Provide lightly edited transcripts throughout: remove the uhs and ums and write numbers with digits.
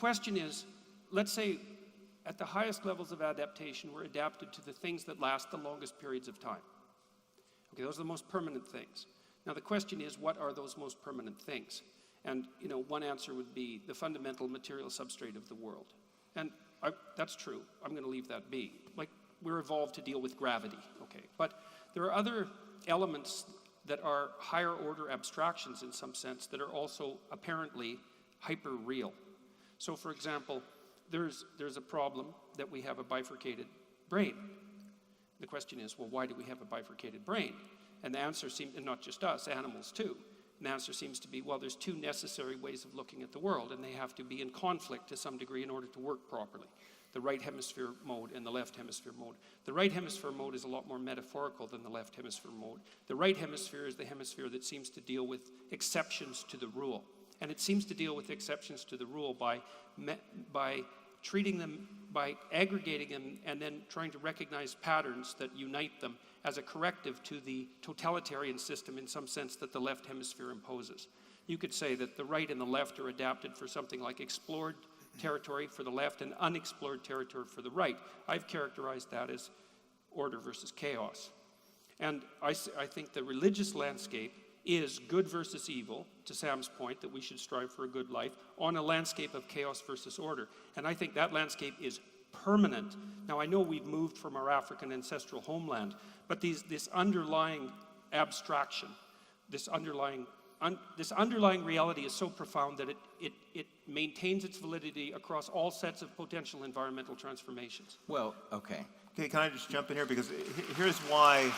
question is, let's say at the highest levels of adaptation, we're adapted to the things that last the longest periods of time. Okay, those are the most permanent things. Now the question is, what are those most permanent things? And one answer would be the fundamental material substrate of the world. And that's true. I'm going to leave that be. Like, we're evolved to deal with gravity, okay? But there are other elements that are higher order abstractions in some sense that are also apparently hyper-real. So for example, there's a problem that we have a bifurcated brain. The question is, well, why do we have a bifurcated brain? And the answer seems, and not just us, animals too, and the answer seems to be, well, there's two necessary ways of looking at the world, and they have to be in conflict to some degree in order to work properly. The right hemisphere mode and the left hemisphere mode. The right hemisphere mode is a lot more metaphorical than the left hemisphere mode. The right hemisphere is the hemisphere that seems to deal with exceptions to the rule. And it seems to deal with exceptions to the rule by treating them, by aggregating them, and then trying to recognize patterns that unite them as a corrective to the totalitarian system in some sense that the left hemisphere imposes. You could say that the right and the left are adapted for something like explored territory for the left and unexplored territory for the right. I've characterized that as order versus chaos. And I think the religious landscape is good versus evil, to Sam's point that we should strive for a good life, on a landscape of chaos versus order. And I think that landscape is permanent. Now I know we've moved from our African ancestral homeland, but this underlying abstraction, this underlying reality is so profound that it maintains its validity across all sets of potential environmental transformations. Well, okay. Okay, can I just jump in here? Because here's why,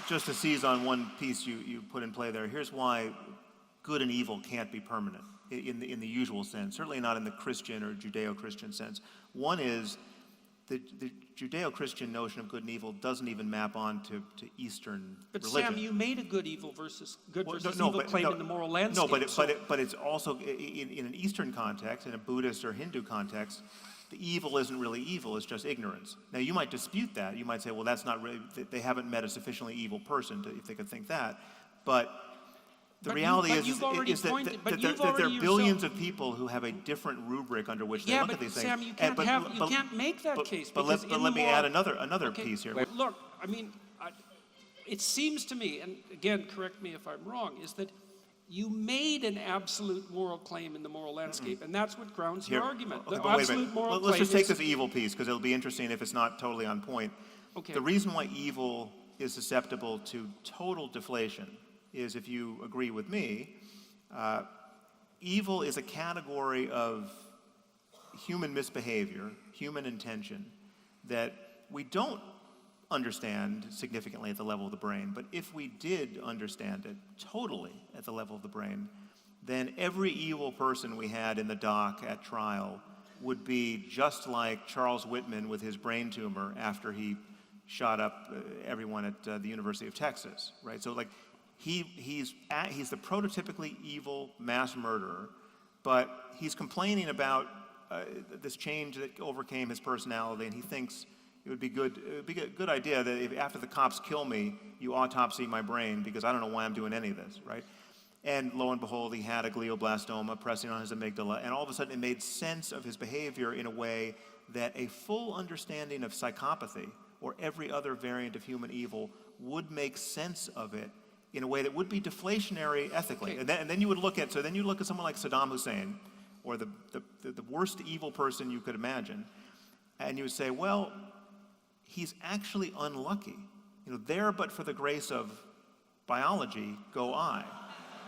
just to seize on one piece you put in play there, here's why good and evil can't be permanent in the usual sense, certainly not in the Christian or Judeo-Christian sense. One is the Judeo-Christian notion of good and evil doesn't even map on to Eastern religion. But Sam, you made a good evil versus evil claim in the moral landscape. No, but it's also in an Eastern context, in a Buddhist or Hindu context, the evil isn't really evil, it's just ignorance. Now you might dispute that. You might say, well, that's not really, they haven't met a sufficiently evil person if they could think that. But the reality is that there are billions of people who have a different rubric under which they look at these things. Sam, you can't make that case. But let me add another piece here. Look, I mean, it seems to me, and again, correct me if I'm wrong, is that you made an absolute moral claim in the moral landscape, and that's what grounds your argument. Okay, the absolute moral claim. Let's just take this evil piece, because it'll be interesting if it's not totally on point. Okay. The reason why evil is susceptible to total deflation is, if you agree with me, evil is a category of human misbehavior, human intention, that we don't understand significantly at the level of the brain. But if we did understand it totally at the level of the brain, then every evil person we had in the dock at trial would be just like Charles Whitman with his brain tumor after he shot up everyone at the University of Texas, right? So like he's the prototypically evil mass murderer, but he's complaining about this change that overcame his personality, and he thinks it would be a good idea that if after the cops kill me, you autopsy my brain because I don't know why I'm doing any of this, right? And lo and behold, he had a glioblastoma pressing on his amygdala, and all of a sudden it made sense of his behavior in a way that a full understanding of psychopathy or every other variant of human evil would make sense of it in a way that would be deflationary ethically. Okay. And then you would look at someone like Saddam Hussein, or the worst evil person you could imagine, and you would say, well, he's actually unlucky. There but for the grace of biology go I.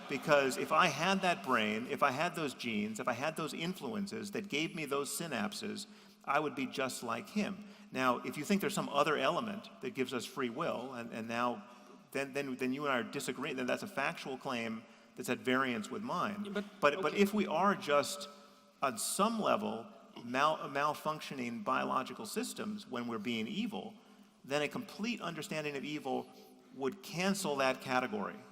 Because if I had that brain, if I had those genes, if I had those influences that gave me those synapses, I would be just like him. Now, if you think there's some other element that gives us free will, and now then you and I are disagreeing, then that's a factual claim that's at variance with mine. But if we are just on some level malfunctioning biological systems when we're being evil, then a complete understanding of evil would cancel that category.